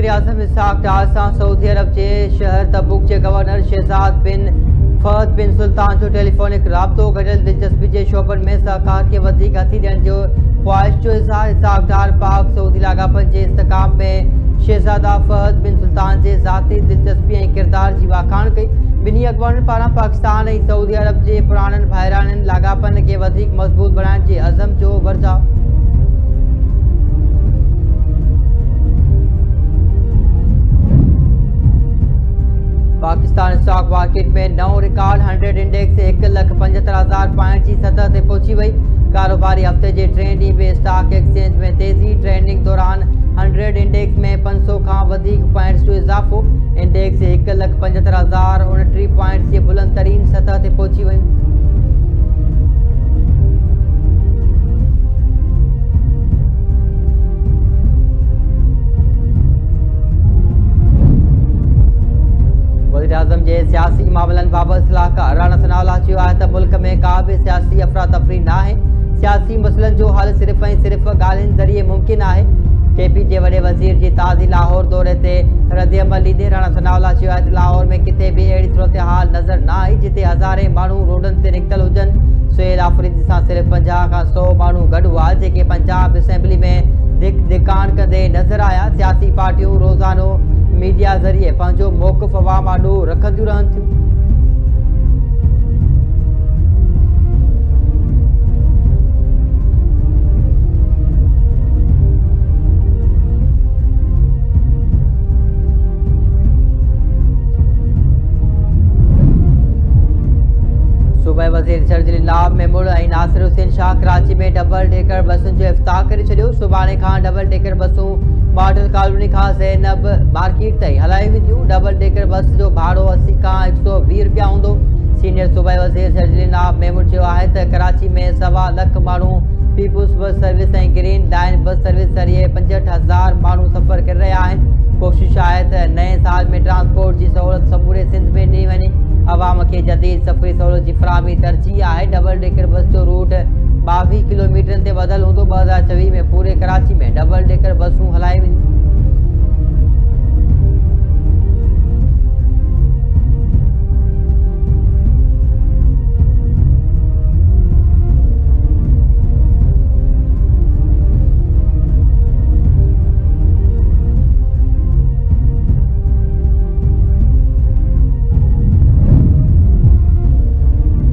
वज़ीर-ए-आज़म इसहाक़ डार सां सऊदी अरब के शहर तबूक के गवर्नर शहजाद बिन फहद बिन सुल्तान जो टेलीफोनिक राब्तो गॾियल दिलचस्पी के शोबन में सहकार के वधीक हथी ॾियण जो ख्वाहिश जो इज़हार इसहाक़ डार पाक सऊदी लाॻापन के इस्तेकाम में शहजादा फहद बिन सुल्तान के ज़ाती दिलचस्पी और किरदार की वाखाण कई। बिन्हीं अॻवाननि पारां पाकिस्तान और सऊदी अरब के पुराणनि भाइराणनि लाॻापन के वधीक मज़बूत बनाइण के अज़म जो वर्जाउ। पाकिस्तान स्टॉक मार्केट में नौ रिकॉर्ड 100 इंडेक्स 1,75,000 पॉइंट की सतह से पहुंची वही। कारोबारी हफ्ते के 3 ॾींहं में स्टॉक एक्सचेंज में तेजी। ट्रेडिंग दौरान 100 इंडेक्स में 500 का पॉइंट्स जो इजाफो। इंडेक्स 1,75,029 पॉइंट्स की बुलंद तरीन सतह से पहुंची वही। वज़ीर-ए-आज़म के सियासी मामलन बाबत सलाहकार राणा सनाउल्लाह चयो आहे त मुल्क में का भी सियासी अफरा तफरी ना है। सियासी मसलन जो हल सिर्फ़ ऐं सिर्फ़ ॻाल्हियुनि ज़रिए मुमकिन है। केपी के वॾे वज़ीर की ताज़ी लाहौर दौरे से रद्द अमल ॾींदे राणा सनाउल्लाह चयो आहे त लाहौर में किथे भी अहिड़ी सूरत हाल नज़र न आई जिते हज़ारे माण्हू रोडनि ते निकितल हुजनि। सुहेल आफ़रीदी सां सिर्फ़ 50 खां 100 माण्हू गॾु हुआ जेके पंजाब असेंबली में दिकान कंदे नज़र आया। सियासी पार्टियों रोज़ानो मीडिया ज़रिए पंहिंजो मौक़िफ़ अवाम आॾो रखंदियूं रहनि थियूं। सूबाई वज़ीर शर्जील नाब मेमुण और नासिर हुसैन शाह कराची में डबल डेकर बसुन जो इफ्ताह करे छॾियो। सुभाणे खां डबल डेकर बसूं मॉडल कॉलोनी का ज़ैनब मार्केट ताईं हलाई वेंदियूं। डबल डेकर बस जो भाड़ो 80 का 120 रुपया हूंदो। सीनियर सूबाई वज़ीर शर्जील नाब मेमुण चयो आहे त कराची में 1.25 लाख माण्हू पीपुल्स बस सर्विस और ग्रीन लाइन बस सर्विस ज़रिए 65,000 माण्हू सफ़र कर रहा आहिनि। कोशिश है त नए साल में ट्रांसपोर्ट की सहूलत समूरे सिंध में ॾिनी वञे। अवाम के जदीद सफ़री सहूलत की फराहमी तरजीह है। डबल डेकर बस जो रूट 22 किलोमीटर से बदल होंदो। 2024 में पूरे कराची में डबल डेकर बसूं हलाई वेंदियूं।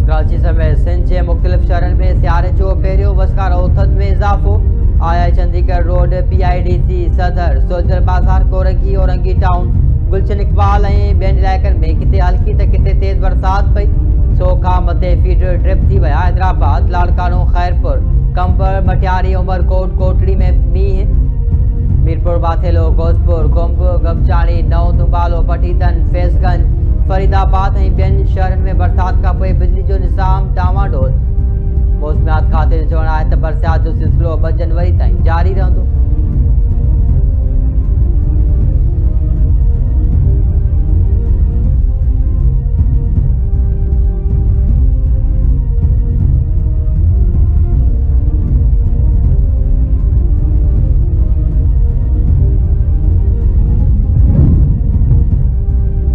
कराची समेत सिंध के मुख्तलिफ शहरन में सियारे जो पहिरियों वस्कार औथत में इजाफो। आया चंडीगढ़ रोड PIDC सदर सोजर बाजार कोरंगी औरंगी टाउन गुलशन इकबाल और बेन इलाइक़नि में किथे हल्की तो किथे तेज़ बरसात पई। 100 का मथे फीट ड्रिप थी विया। हैदराबाद लाड़कानो खैरपुर कंबर मटियारी उमरकोट कोटड़ी में मींह। मीरपुर बाथेलो गोजपुर कुंभ गबचाणी नौ तुम्बालो पटीतन फैज़गंज फरीदाबाद और बेन शहरन में बरसात का पोइ बिजली जो निज़ाम डावाडोल। मौसमियात खाते जो चवणु आहे त बरसात जो सिलसिलो 2 जनवरी ताईं जारी रहंदो।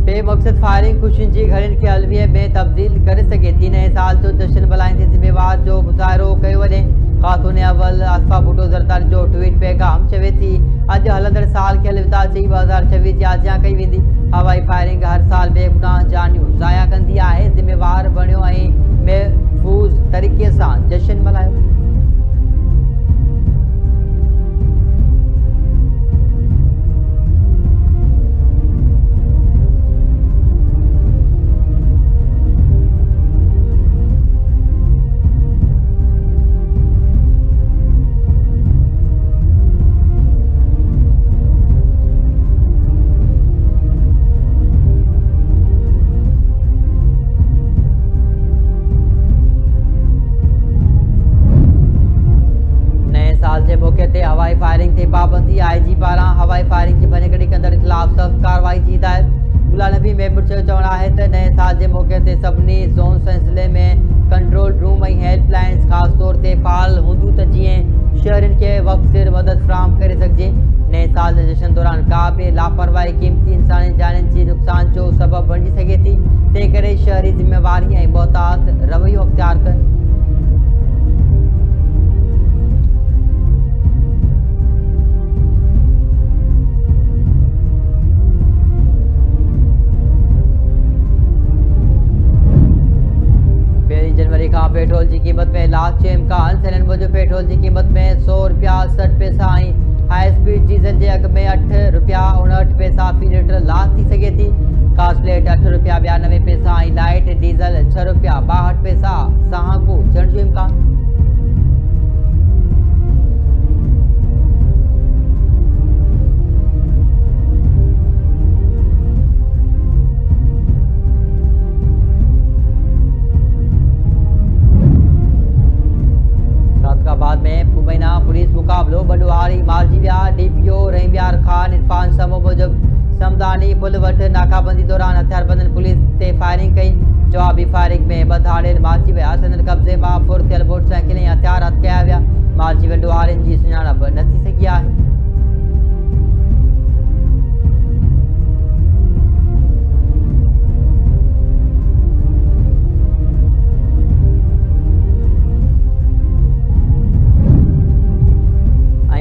बेमक़सद फायरिंग खुशियुनि जी घड़ियुनि खे अलविए में तब्दील करे सघे थी। नए साल जो जश्न मल्हाईंदे ज़िम्मेवार जो मुज़ाहिरो कयो वञे। ख़ातून अव्वल आसफ़ा भुट्टो ज़रदारी जो ट्वीट पैगाम चवे थी अॼु हलंदड़ साल खे अलविदा चई 2026 जी आजियां कई वेंदी। हवाई फायरिंग हर साल बेगुनाह जानियूं ज़ाया कंदी आहे। ज़िम्मेवार बणियो ऐं महफ़ूज़ तरीक़े सां जश्न मल्हायो। हवाई फायरिंग से पाबंदी। IG पारां हवाई फायरिंग की भञकड़ी कंदड़ खिलाफ सख्त कार्रवाई की हिदायत। गुलाम नबी मेमुण जो चवणु आहे त नए साल के मौके ते सभिनी ज़ोन्स ऐं ज़िले में कंट्रोल रूम ऐं हेल्पलाइन्स ख़ासि तौर ते फ़ाल हूंदियूं त जीअं शहरियुनि खे वक़्त सिर मदद फ़राहम करे सघिजे। नए साल जे जश्न दौरान का बि लापरवाही क़ीमती इंसानी जानियुनि जे नुक़सान जो सबबु बणिजी सघे थी। तंहिं करे शहरी ज़िम्मेवारी ऐं मुहतात रवैयो अख़्तियार कनि। जनवरी का पेट्रोल की कीमत में लाख जो इम्कान। सिलेंडर मूजिब पेट्रोल की कीमत में 100 रुपया 60 पैसा ऐं हाई स्पीड डीज़ल के अघ में 8 रुपया 59 पैसा फी लीटर लाख थी सके थी। कास्टलेट 8 रुपया 92 पैसा ऐं लाइट डीज़ल 6 रुपया 62 पैसा साहाको थियण जो इम्कान। बाद में मुबैना पुलिस मुकाबलो बडवारी मालजीविया डीपीओ रहीमयार खान इरफान समो मूजिब समदानी पुल वट नाकाबंदी दौरान हथियारबंदन पुलिस ते फायरिंग कई। जवाबी फायरिंग में बधाड़ेल मारिजी विया। संदन कब्ज़े मां फुर थियल मोटरसाइकिल ऐं हथियार हथ कया विया। मारिजी वेंदो वारनि जी सुञाणप न थी सघी आहे।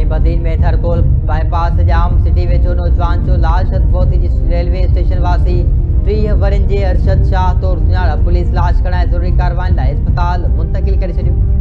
बदीन में थरकोल बाईपास जाम सिटी वेचो नौजवान जो लाश फोती जी रेलवे स्टेशन वासी 30 वरनि जे अरशद शाह तौर सुञाणप। पुलिस लाश खणाए ज़रूरी कार्रवाई लाइ अस्पताल मुंतकिल करे छॾियो।